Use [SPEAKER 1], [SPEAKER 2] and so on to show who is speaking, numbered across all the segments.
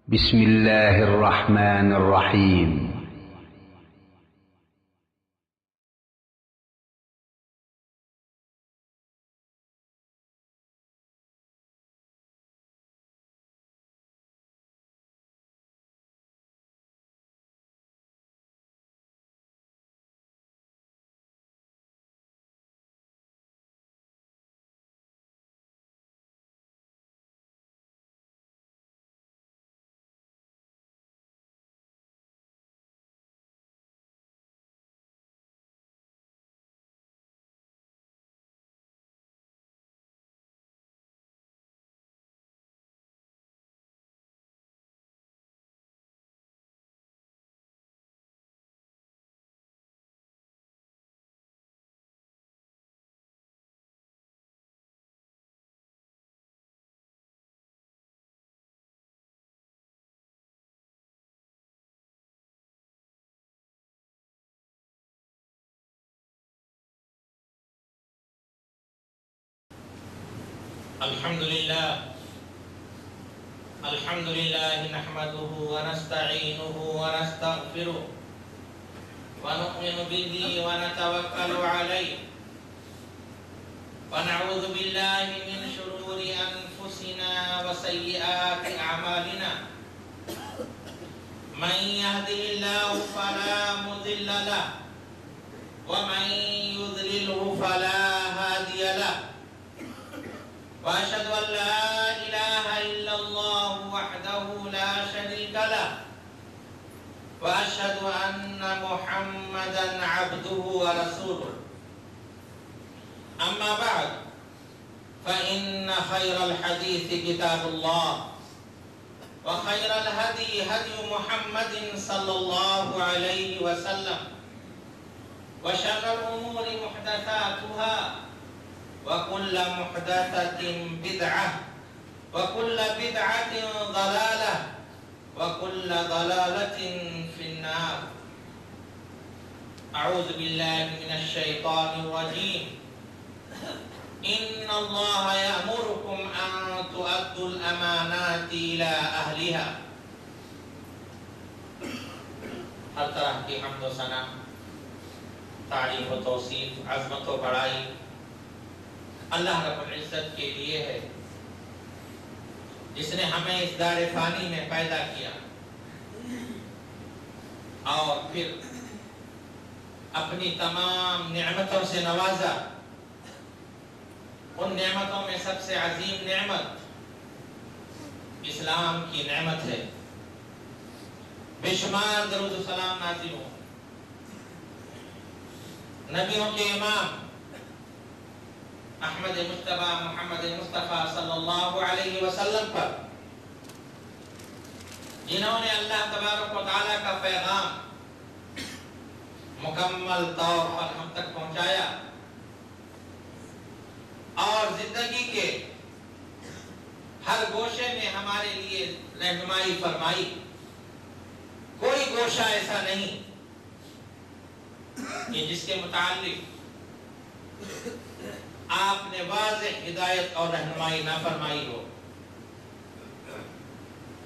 [SPEAKER 1] بسم الله الرحمن الرحيم.
[SPEAKER 2] الحمد لله نحمده ونستعينه ونستغفره ونؤمن به ونتوكل عليه ونعوذ بالله من شرور أنفسنا وسيئات أعمالنا من يهده الله فلا مضل له ومن يضلله فلا هادي له وأشهد أن لا إله إلا الله وحده لا شريك له وأشهد أن محمدا عبده ورسوله أما بعد فإن خير الحديث كتاب الله وخير الهدي هدي محمد صلى الله عليه وسلم وشر الأمور محدثاتها وكل محدثة بدعة وكل بدعة ضلالة وكل ضلالة في النار. أعوذ بالله من الشيطان الرجيم. إن الله يأمركم أن تؤدوا الأمانات إلى أهلها. ہر طرح کی حمد و ثنا، تعریف و توصیف، عظمت و بڑائی اللہ رب العزت کے لیے ہے، جس نے ہمیں اس دار فانی میں پیدا کیا اور پھر اپنی تمام نعمتوں سے نوازا. ان نعمتوں میں سب سے عظیم نعمت اسلام کی نعمت ہے. بے شمار درود و سلام نازل ہو نبیوں کے امام احمد مجتبی محمد مصطفیٰ صلی اللہ علیہ وسلم پر، جنہوں نے اللہ تبارک و تعالیٰ کا پیغام مکمل طور پر ہم تک پہنچایا اور زندگی کے ہر گوشے میں ہمارے لیے رہنمائی فرمائی. کوئی گوشہ ایسا نہیں کہ جس کے متعلق آپ نے واضح ہدایت اور رہنمائی نہ فرمائی ہو.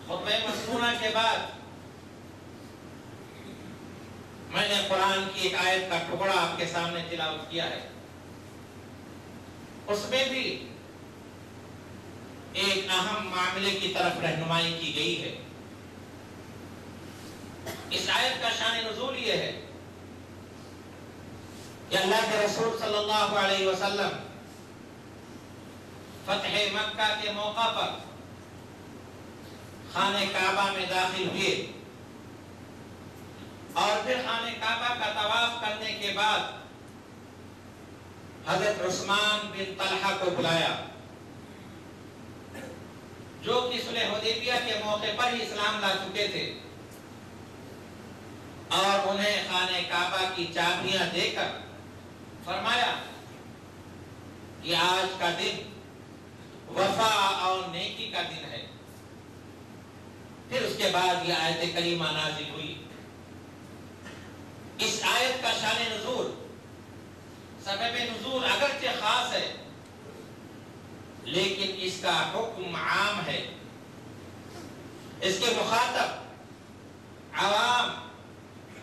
[SPEAKER 2] خطبہ مسنونہ کے بعد میں نے قرآن کی ایک آیت کا ٹکڑا آپ کے سامنے تلاوت کیا ہے. اس میں بھی ایک اہم معاملے کی طرف رہنمائی کی گئی ہے. اس آیت کا شان نزول یہ ہے کہ اللہ کے رسول صلی اللہ علیہ وسلم فتح مکہ کے موقع پر خانہ کعبہ میں داخل ہوئے اور پھر خانہ کعبہ کا طواف کرنے کے بعد حضرت عثمان بن طلحہ کو بلایا، جو کہ صلح حدیبیہ کے موقع پر ہی اسلام لا چکے تھے، اور انہیں خانہ کعبہ کی چابیاں دے کر فرمایا کہ آج کا دن وفا اور نیکی کا دن ہے. پھر اس کے بعد یہ آیت کریمہ نازل ہوئی. اس آیت کا شان نزول، سبب نزول اگرچہ خاص ہے لیکن اس کا حکم عام ہے. اس کے مخاطب عوام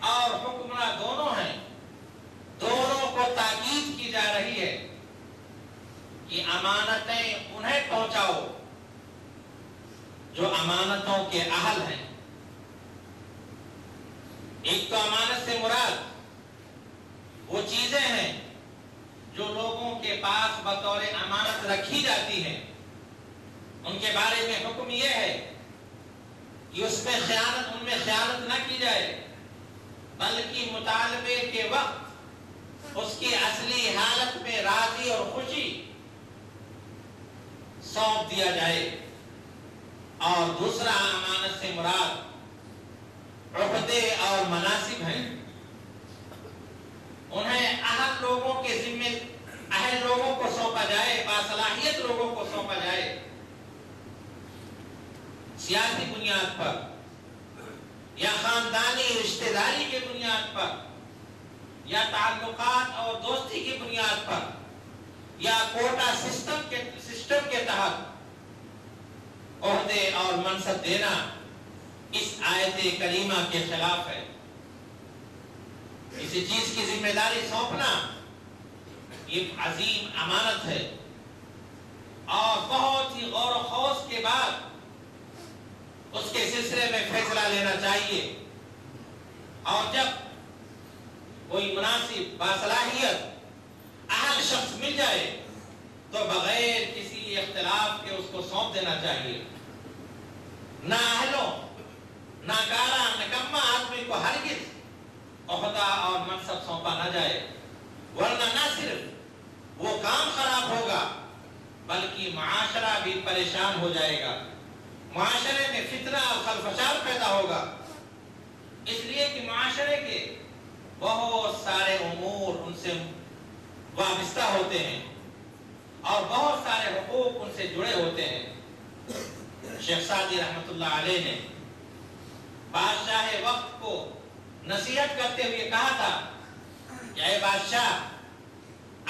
[SPEAKER 2] اور حکمراں دونوں ہیں. دونوں کو تاکید کی جا رہی ہے کہ امانتیں انہیں پہنچاؤ جو امانتوں کے اہل ہیں. ایک تو امانت سے مراد وہ چیزیں ہیں جو لوگوں کے پاس بطور امانت رکھی جاتی ہیں. ان کے بارے میں حکم یہ ہے کہ ان میں خیانت نہ کی جائے، بلکہ مطالبے کے وقت اس کی اصلی حالت میں راضی اور خوشی سونپ دیا جائے. اور دوسرا امانت سے مراد عہدے اور مناصب ہیں. انہیں اہل لوگوں کے ذمے اہل لوگوں کو سونپا جائے، باصلاحیت لوگوں کو سونپا جائے. سیاسی بنیاد پر یا خاندانی رشتہ داری کی بنیاد پر یا تعلقات اور دوستی کی بنیاد پر یا کوٹا سسٹم کے تحت عہدے اور منصب دینا اس آیت کریمہ کے خلاف ہے. کسی چیز کی ذمہ داری سونپنا یہ عظیم امانت ہے اور بہت ہی غور و خوض کے بعد اس کے سلسلے میں فیصلہ لینا چاہیے. اور جب کوئی مناسب باصلاحیت اہل شخص مل جائے تو بغیر کسی اختلاف کے اس کو سونپ دینا چاہیے. نہ اہلوں نہ کارا نکما آدمی کو ہرگز عہدہ اور منصب سونپا نہ جائے، ورنہ نہ صرف وہ کام خراب ہوگا بلکہ معاشرہ بھی پریشان ہو جائے گا. معاشرے میں فتنہ اور خلفشار پیدا ہوگا، اس لیے کہ معاشرے کے بہت سارے امور ان سے وابستہ ہوتے ہیں اور بہت سارے حقوق ان سے جڑے ہوتے ہیں. شیخ سعدی رحمت اللہ علیہ نے بادشاہ وقت کو نصیحت کرتے ہوئے کہا تھا کہ اے بادشاہ،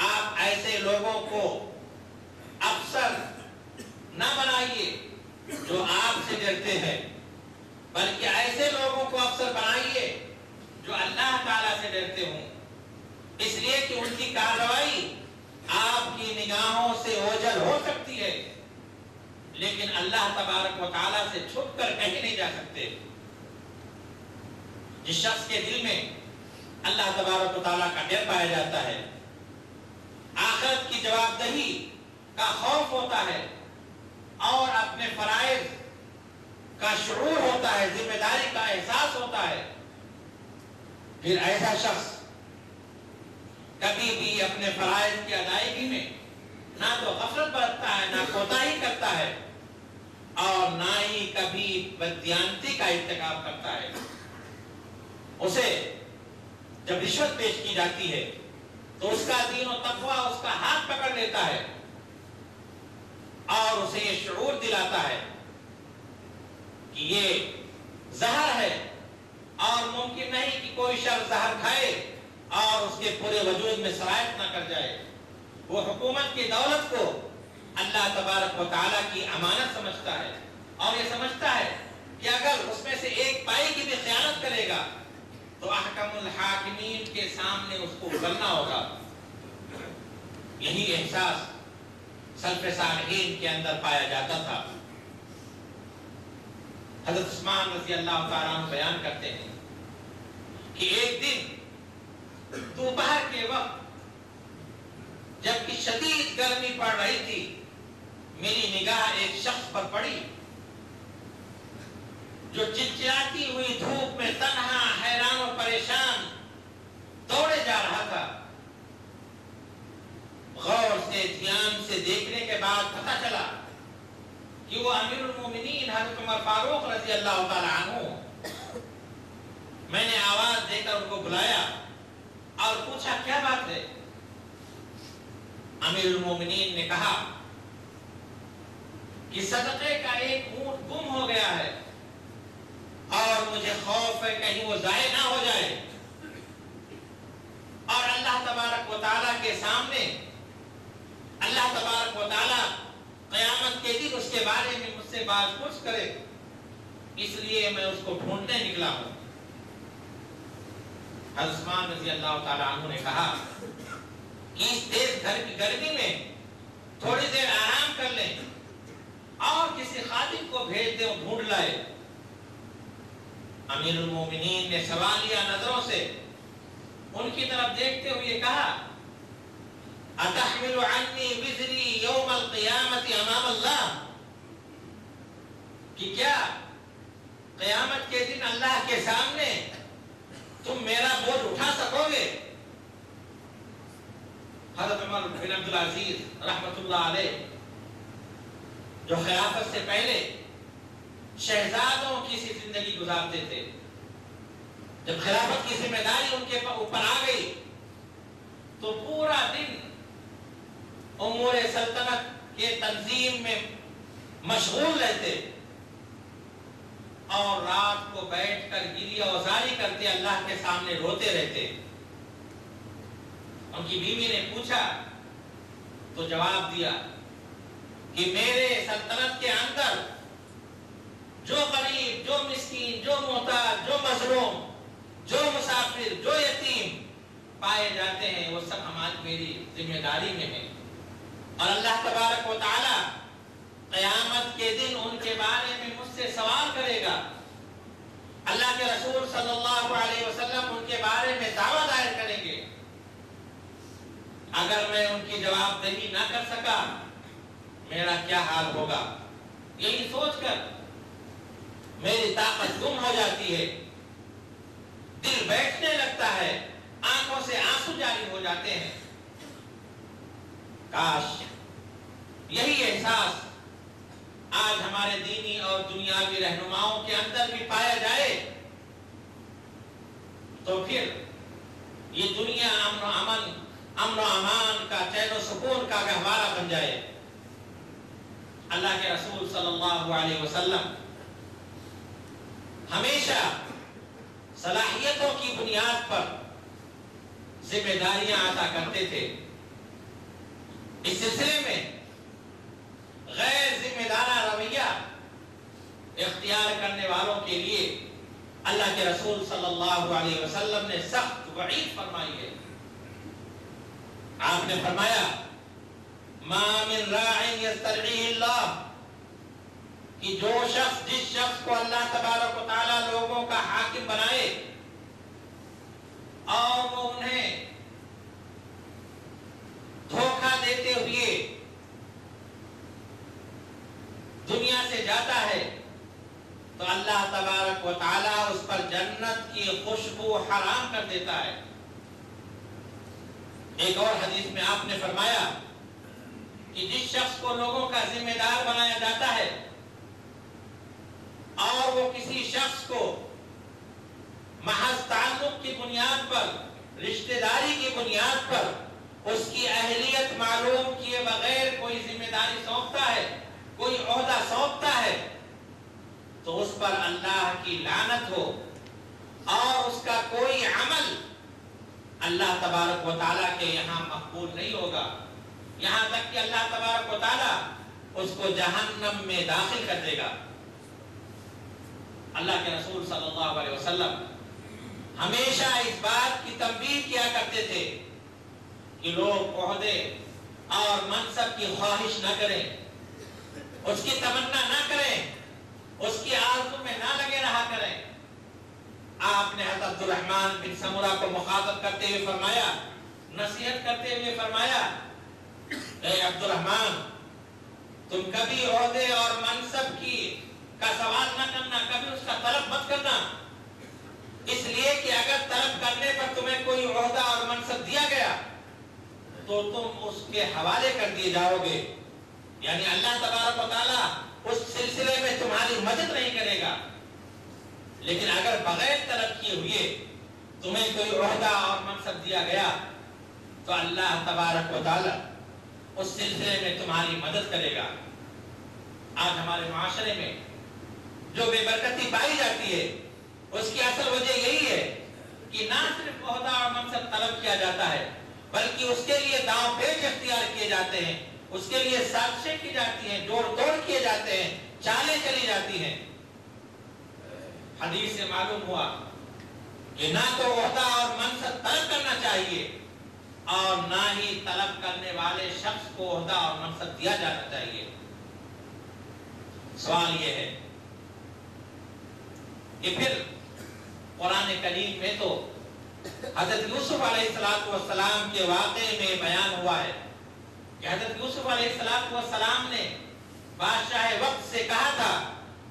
[SPEAKER 2] آپ ایسے لوگوں کو افسر نہ بنائیے جو آپ سے ڈرتے ہیں، بلکہ ایسے لوگوں کو افسر بنائیے جو اللہ تعالیٰ سے ڈرتے ہوں. اس لیے کہ ان کی کارروائی آپ کی نگاہوں سے اوجھل ہو سکتی ہے لیکن اللہ تبارک و تعالیٰ سے چھپ کر کہیں نہیں جا سکتے. جس شخص کے دل میں اللہ تبارک و تعالیٰ کا ڈر پایا جاتا ہے، آخرت کی جواب دہی کا خوف ہوتا ہے اور اپنے فرائض کا شعور ہوتا ہے، ذمہ داری کا احساس ہوتا ہے، پھر ایسا شخص کبھی بھی اپنے فرائض کی ادائیگی میں نہ تو غفلت برتتا ہے، نہ کوتاہی کرتا ہے اور نہ ہی کبھی بددیانتی کا ارتکاب کرتا ہے. اسے جب رشوت پیش کی جاتی ہے تو اس کا دین و تقویٰ اس کا ہاتھ پکڑ لیتا ہے اور اسے یہ شعور دلاتا ہے کہ یہ زہر ہے اور ممکن نہیں کہ کوئی شخص زہر کھائے اور اس کے پورے وجود میں سرایت نہ کر جائے. وہ حکومت کی دولت کو اللہ تبارک و تعالیٰ کی امانت سمجھتا ہے اور یہ سمجھتا ہے کہ اگر اس میں سے ایک پائی کی بھی خیانت کرے گا تو احکم الحاکمین کے سامنے اس کو ابلنا ہوگا. یہی احساس سلف صالحین کے اندر پایا جاتا تھا. حضرت عثمان رضی اللہ تعالیٰ عنہ بیان کرتے ہیں کہ ایک دن دوپہر کے وقت جبکہ شدید گرمی پڑ رہی تھی، میری نگاہ ایک شخص پر پڑی جو چلچلاتی ہوئی دھوپ میں تنہا، حیران و پریشان دوڑے جا رہا تھا. غور سے دھیان سے دیکھنے کے بعد پتہ چلا کہ وہ امیر المومنین حضرت عمر فاروق رضی اللہ تعالیٰ عنہ. میں نے آواز دے کر ان کو بلایا اور پوچھا کیا بات ہے. امیر المومنین نے کہا کہ صدقے کا ایک اونٹ گم ہو گیا ہے اور مجھے خوف ہے کہیں وہ ضائع نہ ہو جائے، اور اللہ تبارک و تعالیٰ کے سامنے اللہ تبارک و تعالیٰ قیامت کے دن اس کے بارے میں مجھ سے بات پوچھ کرے اس لیے میں اس کو ڈھونڈنے نکلا ہوں۔ حضرت عثمان رضی اللہ تعالیٰ عنہ نے کہا کہ اس تیز گرمی میں تھوڑی دیر آرام کر لیں اور کسی خادم کو بھیج دیں، وہ ڈھونڈ لائے۔ امیر المومنین نے سوالیہ نظروں سے ان کی طرف دیکھتے ہوئے کہا اتحمل عنی وزری یوم القیامت امام اللہ، کہ کیا قیامت کے دن اللہ کے سامنے تم میرا بوجھ اٹھا سکو گے؟ حضرت عمر بن عبدالعزیز رحمت اللہ علیہ جو خلافت سے پہلے شہزادوں کی سی زندگی گزارتے تھے، جب خلافت کی ذمہ داری ان کے اوپر آ گئی تو پورا دن امور سلطنت کے تنظیم میں مشغول رہتے اور رات کو بیٹھ کر گریہ وزاری کرتے، اللہ کے سامنے روتے رہتے۔ ان کی بیوی نے پوچھا تو جواب دیا کہ میرے سلطنت کے اندر جو غریب، جو مسکین، جو محتاج، جو مظلوم، جو مسافر، جو یتیم پائے جاتے ہیں وہ سب ہماری میری ذمہ داری میں ہے، اور اللہ تبارک و تعالی قیامت کے دن ان کے بارے میں مجھ سے سوال کرے گا۔ اللہ کے رسول صلی اللہ علیہ وسلم ان کے بارے میں دعویٰ دائر کریں گے۔ اگر میں ان کی جواب دہی نہ کر سکا میرا کیا حال ہوگا؟ یہی سوچ کر میری طاقت گم ہو جاتی ہے، دل بیٹھنے لگتا ہے، آنکھوں سے آنسو جاری ہو جاتے ہیں۔ کاش یہی احساس آج ہمارے دینی اور دنیاوی رہنماؤں کے اندر بھی پایا جائے تو پھر یہ دنیا امن و امان کا، چین و سکون کا گہوارہ بن جائے۔ اللہ کے رسول صلی اللہ علیہ وسلم ہمیشہ صلاحیتوں کی بنیاد پر ذمہ داریاں عطا کرتے تھے۔ اس سلسلے میں غیر ذمہ دارانہ رویہ اختیار کرنے والوں کے لیے اللہ کے رسول صلی اللہ علیہ وسلم نے سخت وعید فرمائی ہے۔ آپ نے فرمایا ما من راع یسترعیہ اللہ، کہ جو شخص، جس شخص کو اللہ تبارک و تعالی لوگوں کا حاکم بنائے اور وہ انہیں دھوکہ دیتے ہوئے دنیا سے جاتا ہے تو اللہ تبارک و تعالی اس پر جنت کی خوشبو حرام کر دیتا ہے۔ ایک اور حدیث میں آپ نے فرمایا کہ جس شخص کو لوگوں کا ذمہ دار بنایا جاتا ہے اور وہ کسی شخص کو محض تعلق کی بنیاد پر، رشتہ داری کی بنیاد پر، اس کی اہلیت معلوم کیے بغیر کوئی ذمہ داری سونپتا ہے، کوئی عہدہ سونپتا ہے، تو اس پر اللہ کی لعنت ہو، اور اس کا کوئی عمل اللہ تبارک و تعالیٰ کے یہاں مقبول نہیں ہوگا، یہاں تک کہ اللہ تبارک و تعالیٰ اس کو جہنم میں داخل کر دے گا۔ اللہ کے رسول صلی اللہ علیہ وسلم ہمیشہ اس بات کی تنبیہ کیا کرتے تھے کہ لوگ عہدے اور منصب کی خواہش نہ کریں، اس کی تمنا نہ کریں، اس کی آرزو میں نہ لگے رہا کریں۔ آپ نے حضرت عبدالرحمن بن سمرہ کو مخاطب کرتے ہوئے فرمایا، نصیحت کرتے ہوئے فرمایا، اے عبدالرحمن، تم کبھی عہدے اور منصب کا سوال نہ کرنا، کبھی اس کا طلب مت کرنا، اس لیے کہ اگر طلب کرنے پر تمہیں کوئی عہدہ اور منصب دیا گیا تو تم اس کے حوالے کر دیے جاؤ گے، یعنی اللہ تبارک و تعالیٰ اس سلسلے میں تمہاری مدد نہیں کرے گا۔ لیکن اگر بغیر طلب کیے ہوئے تمہیں کوئی عہدہ اور منصب دیا گیا تو اللہ تبارک و تعالیٰ اس سلسلے میں تمہاری مدد کرے گا۔ آج ہمارے معاشرے میں جو بے برکتی پائی جاتی ہے اس کی اصل وجہ یہی ہے کہ نہ صرف عہدہ اور منصب طلب کیا جاتا ہے بلکہ اس کے لیے داؤ پیچ اختیار کیے جاتے ہیں، اس کے لیے سازشیں کی جاتی ہیں، جوڑ توڑ کیے جاتے ہیں، چالیں چلی جاتی ہیں۔ حدیث سے معلوم ہوا کہ نہ تو عہدہ اور منصب طلب کرنا چاہیے اور نہ ہی طلب کرنے والے شخص کو عہدہ اور منصب دیا جانا چاہیے۔ سوال یہ ہے کہ پھر قرآن کریم میں تو حضرت یوسف علیہ السلام کے واقعے میں بیان ہوا ہے کہ حضرت یوسف علیہ السلام نے بادشاہ وقت سے کہا تھا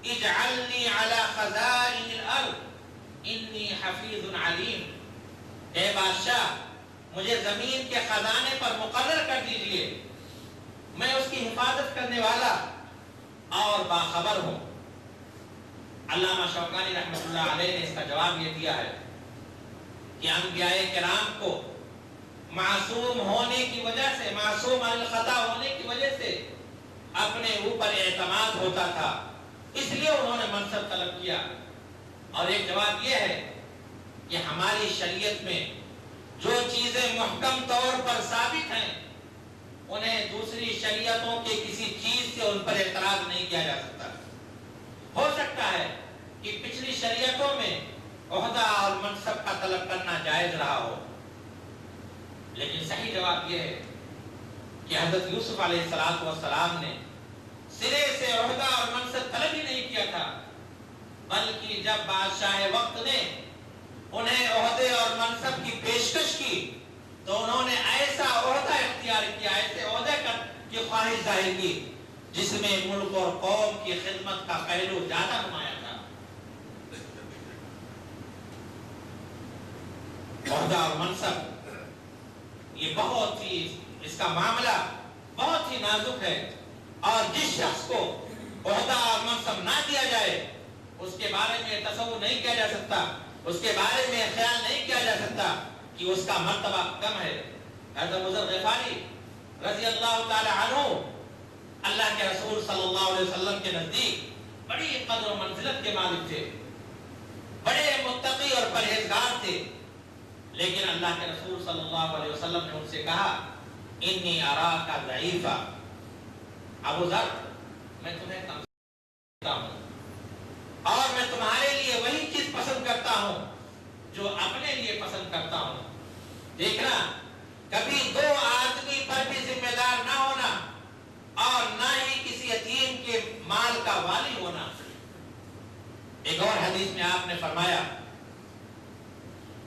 [SPEAKER 2] اجعلنی علی خزائن الارض انی حفیظ علیم، اے بادشاہ مجھے زمین کے خزانے پر مقرر کر دیجئے، میں اس کی حفاظت کرنے والا اور باخبر ہوں۔ علامہ شوکانی رحمۃ اللہ علیہ نے اس کا جواب یہ دیا ہے کہ انبیاء کرام کو معصوم ہونے کی وجہ سے، معصوم عن الخطا ہونے کی وجہ سے اپنے اوپر اعتماد ہوتا تھا، اس لیے انہوں نے منصب طلب کیا۔ اور ایک جواب یہ ہے کہ ہماری شریعت میں جو چیزیں محکم طور پر ثابت ہیں انہیں دوسری شریعتوں کے کسی چیز سے ان پر اعتراض نہیں کیا جا سکتا۔ ہو سکتا ہے کہ پچھلی شریعتوں میں عہدہ اور منصب کا طلب کرنا جائز رہا ہو، لیکن صحیح جواب یہ ہے کہ حضرت یوسف علیہ السلام نے سرے سے عہدہ اور منصب طلب ہی نہیں کیا تھا، بلکہ جب بادشاہ وقت نے انہیں عہدے اور منصب کی پیشکش کی تو انہوں نے ایسا عہدہ اختیار کیا، ایسے عہدے کی خواہش ظاہر کی جس میں ملک اور قوم کی خدمت کا پہلو زیادہ نمایاں تھا۔ عہدہ اور منصب یہ بہت ہی، اس کا معاملہ بہت ہی نازک ہے، اور جس شخص کو عہدہ اور منصب نہ دیا جائے اس کے بارے میں تصور نہیں کیا جا سکتا، اس کے بارے میں خیال نہیں کیا جا سکتا کہ اس کا مرتبہ کم ہے۔ حضرت ابو ذر غفاری رضی اللہ تعالی عنہ اللہ کے رسول صلی اللہ علیہ وسلم کے نزدیک بڑی قدر و منزلت کے مالک تھے، بڑے متقی اور پرہیزگار تھے، لیکن اللہ کے رسول صلی اللہ علیہ وسلم نے ان سے کہا انی اراک ضعیفا، ابو ذر میں تمہیں کمزور کرتا ہوں اور میں تمہارے لیے وہی چیز پسند کرتا ہوں جو اپنے لیے پسند کرتا ہوں۔ دیکھنا کبھی دو آدمی پر بھی ذمہ دار نہ ہونا اور نہ ہی کسی یتیم کے مال کا والی ہونا۔ ایک اور حدیث میں آپ نے فرمایا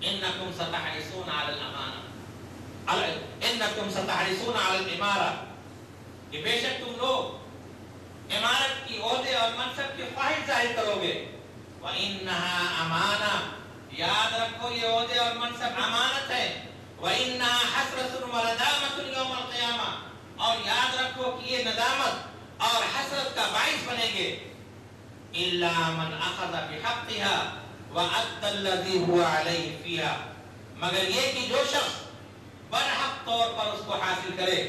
[SPEAKER 2] انکم ستحرصون علی الامانہ، انکم ستحرصون علی الامارہ، کہ بے شک تم لوگ امارت کی، عہدے اور منصب کی خواہش ظاہر کرو گے۔ وَإِنَّهَا أَمَانَةٌ، یاد رکھو یہ عہدے اور منصب امانت ہے۔ وَإِنَّهَا حَسْرَةٌ وَنَدَامَةٌ يَوْمَ الْقِيَامَةِ، اور یاد رکھو کہ یہ ندامت اور حسرت کا باعث بنیں گے۔ إِلَّا مَنْ أَخَذَ بِحَقِّهَا وَأَدَّى الَّذِي هُوَ عَلَيْهِ فِيهَا، مگر یہ کہ جو شخص برحق طور پر اس کو حاصل کرے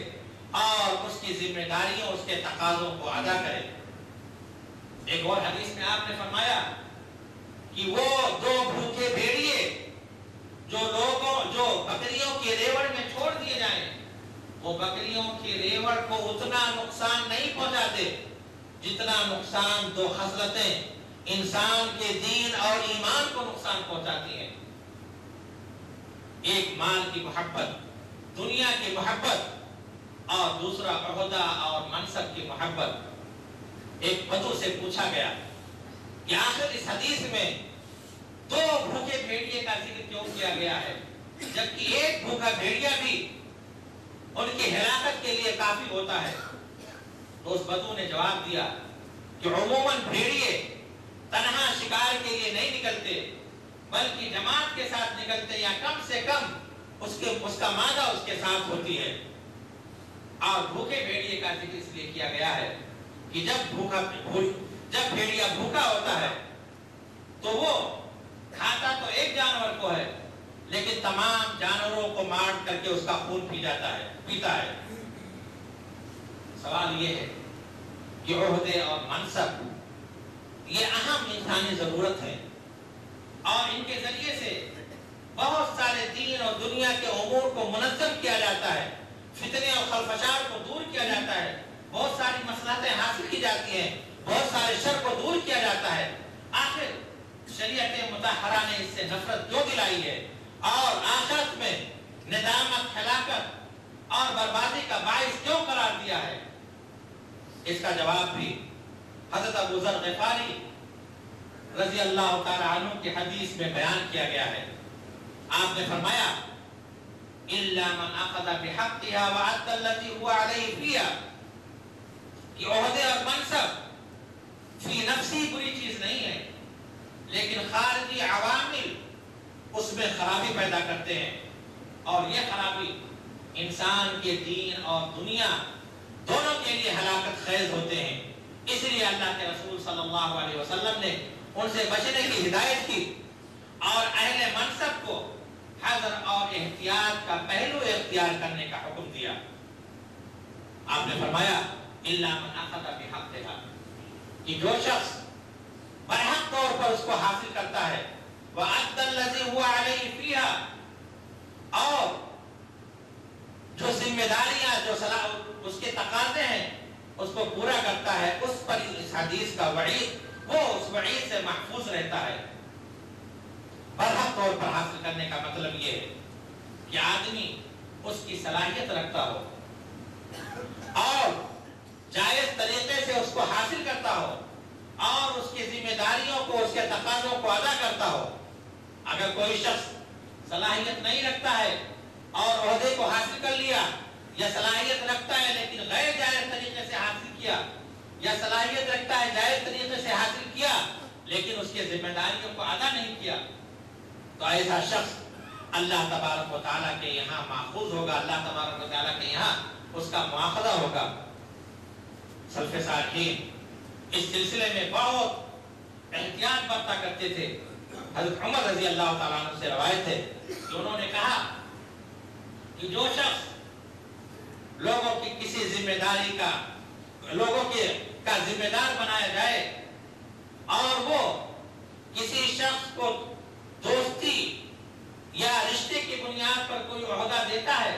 [SPEAKER 2] اور اس کی ذمہ داریوں، اس کے تقاضوں کو ادا کرے۔ ایک اور حدیث میں آپ نے فرمایا کہ وہ دو بھوکے بھیڑیے جو بکریوں کے ریوڑ میں چھوڑ دیے جائیں، وہ بکریوں کے ریوڑ کو اتنا نقصان نہیں پہنچاتے جتنا نقصان دو خصلتیں انسان کے دین اور ایمان کو نقصان پہنچاتی ہیں۔ ایک مال کی محبت، دنیا کی محبت، اور دوسرا عہدہ اور منصب کی محبت۔ ایک بدو سے پوچھا گیا کہ آخر اس حدیث میں دو بھوکے بھیڑیے کا ذکر کیوں کیا گیا ہے جبکہ ایک بھوکا بھیڑیا بھی ان کی ہلاکت کے لیے کافی ہوتا ہے؟ تو اس بدو نے جواب دیا کہ عموماً بھیڑیے تنہا شکار کے لیے نہیں نکلتے بلکہ جماعت کے ساتھ نکلتے، یا کم سے کم اس کا مادہ اس کے ساتھ ہوتی ہے۔ اور بھوکے بھیڑیے کا ذکر اس لیے کیا گیا ہے کہ جب بھیڑیا بھوکا ہوتا ہے تو وہ کھاتا تو ایک جانور کو ہے لیکن تمام جانوروں کو مار کر کے اس کا خون پیتا ہے۔ سوال یہ ہے کہ عہدے اور منصب یہ اہم انسانی ضرورت ہے، اور ان کے ذریعے سے بہت سارے دین اور دنیا کے امور کو منظم کیا جاتا ہے، فتنے اور خلفشار کو دور کیا جاتا ہے، بہت ساری مصلحتیں حاصل کی جاتی ہیں، بہت سارے شر کو دور کیا جاتا ہے۔ آخر شریعت مطہرہ نے اس سے نفرت کیوں دلائی ہے اور آخرت میں ندامت، ہلاکت اور بربادی کا باعث کیوں قرار دیا ہے؟ اس کا جواب بھی حضرت ابو ذر غفاری رضی اللہ تعالی عنہ کی حدیث میں بیان کیا گیا ہے۔ آپ نے فرمایا الا من اخذ بحقها وعد الذي هو عليه فيها کہ عہدے اور منصب فی نفسی بری چیز نہیں ہے، لیکن خارجی عوامل اس میں خرابی پیدا کرتے ہیں، اور یہ خرابی انسان کے دین اور دنیا دونوں کے لیے ہلاکت خیز ہوتے ہیں۔ اس لیے اللہ کے رسول صلی اللہ علیہ وسلم نے ان سے بچنے کی ہدایت کی اور اہل منصب کو حذر اور احتیاط کا پہلو اختیار کرنے کا حکم دیا۔ آپ نے فرمایا الا من اخذ بحقها کہ جو شخص برحق طور پر اس کو حاصل کرتا ہے، وَأَدَّ الَّذِي هُوَ عَلَيْهِ فِيهَا اور جو ذمہ داریاں جو اس کے تقاضے ہیں اس کو پورا کرتا ہے، اس پر اس حدیث کا وعید وہ اس وعید سے محفوظ رہتا ہے۔ برحق طور پر حاصل کرنے کا مطلب یہ ہے کہ آدمی اس کی صلاحیت رکھتا ہو اور جائز طریقے سے اس کو حاصل کرتا ہو اور اس کی ذمہ داریوں کو، اس کے تقاضوں کو ادا کرتا ہو۔ اگر کوئی شخص صلاحیت نہیں رکھتا ہے اور عہدے کو حاصل کر لیا، یا صلاحیت رکھتا ہے لیکن غیر جائز طریقے سے حاصل کیا، یا صلاحیت رکھتا ہے جائز طریقے سے حاصل کیا لیکن اس کی ذمہ داریوں کو ادا نہیں کیا، تو ایسا شخص اللہ تبارک و تعالیٰ کے یہاں ماخوذ ہوگا، اللہ تبارک و تعالیٰ کے یہاں اس کا مواخذہ ہوگا۔ سلف صالحین اس سلسلے میں بہت احتیاط برتا کرتے تھے۔ حضرت عمر رضی اللہ تعالیٰ عنہ سے روایت ہے کہ انہوں نے کہا کہ جو شخص لوگوں کی کسی ذمہ داری کا ذمہ دار بنایا جائے اور وہ کسی شخص کو دوستی یا رشتے کی بنیاد پر کوئی عہدہ دیتا ہے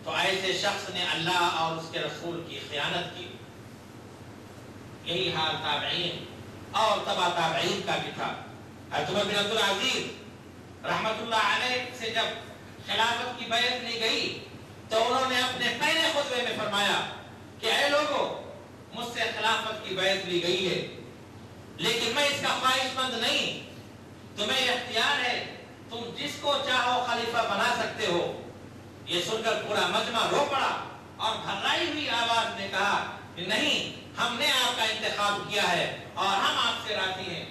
[SPEAKER 2] تو ایسے شخص نے اللہ اور اس کے رسول کی خیانت کی۔ یہی حال تابعین اور تبع تابعین کا بھی تھا۔ حضرت عمر بن عبدالعزیز رحمت اللہ علیہ سے جب خلافت کی بیعت لی گئی تو انہوں نے اپنے پہلے خطبے میں فرمایا کہ اے لوگوں، مجھ سے خلافت کی بیعت لی گئی ہے لیکن میں اس کا خواہش مند نہیں، تمہیں اختیار ہے، تم جس کو چاہو خلیفہ بنا سکتے ہو۔ یہ سن کر پورا مجمع رو پڑا اور بھرائی ہوئی آواز نے کہا کہ نہیں، ہم نے آپ کا انتخاب کیا ہے اور ہم آپ سے راضی ہیں۔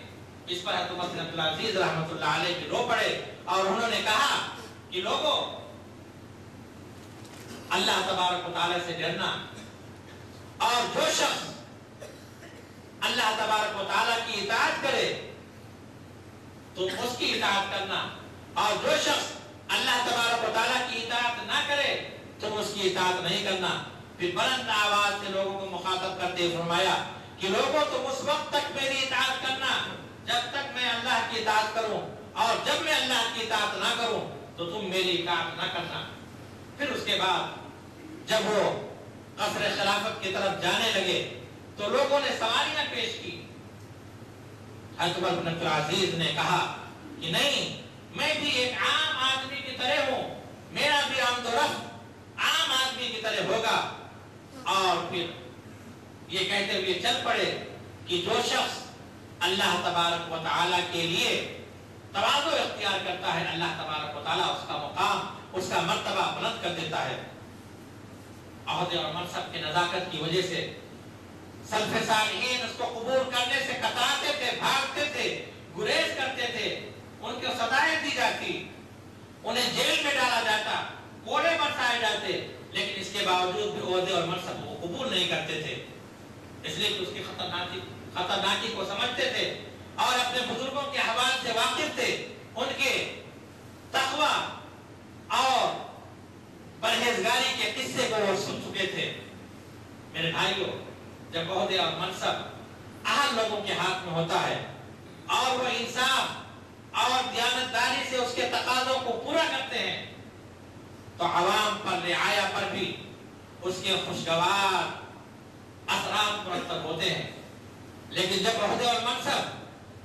[SPEAKER 2] اس پر حضرت عمر بن عبدالعزیز رحمۃ اللہ علیہ بھی رو پڑے اور انہوں نے کہا کہ لوگوں، اللہ تبارک و تعالیٰ سے ڈرنا، اور جو شخص اللہ تبارک و تعالیٰ کی اطاعت کرے تو اس کی اطاعت کرنا، اور جو شخص اللہ تبارک و تعالیٰ کی اطاعت نہ کرے تم اس کی اطاعت نہیں کرنا۔ پھر بلند آواز سے لوگوں کو مخاطب کرتے فرمایا کہ لوگوں تم اس وقت تک میری اطاعت کرنا جب تک میں اللہ کی اطاعت کروں، اور جب میں اللہ کی اطاعت نہ کروں تو تم میری اطاعت نہ کرنا۔ پھر اس کے بعد جب وہ قصر خلافت کی طرف جانے لگے تو لوگوں نے سواریاں پیش کی۔ حضرت عمر بن عبدالعزیز نے کہا کہ نہیں، میں بھی ایک عام آدمی کی طرح ہوں، میرا بھی آمد و رفت عام آدمی کی طرح ہوگا۔ اور پھر یہ کہتے ہوئے چل پڑے کہ جو شخص اللہ تبارک و تعالیٰ کے لیے تواضع اختیار کرتا ہے، اللہ تبارک و تعالیٰ اس کا مقام، اس کا مرتبہ بلند کر دیتا ہے۔ عہدے اور منصب کی نزاکت کی وجہ سے سلف صالحین اس کو قبول کرنے سے کتراتے تھے، بھاگتے تھے، گریز کرتے تھے، ان کو سزائیں دی جاتی، انہیں جیل میں ڈالا جاتا، کوڑے برسائے جاتے، لیکن اس کے باوجود بھی عہدے اور منصب کو قبول نہیں کرتے تھے، اس لیے کہ اس کی خطرناکی کو سمجھتے تھے اور اپنے بزرگوں کے حوال سے واقف تھے، ان کے تقوی اور پرہیزگاری کے قصے کو وہ سن چکے تھے۔ میرے بھائیوں، جب عہدے اور منصب اہل لوگوں کے ہاتھ میں ہوتا ہے اور وہ انصاف اور دیانتداری سے اس کے تقاضوں کو پورا کرتے ہیں تو عوام پر، رعایا پر بھی اس کے خوشگوار اثرات مرتب ہوتے ہیں۔ لیکن جب عہدے اور منصب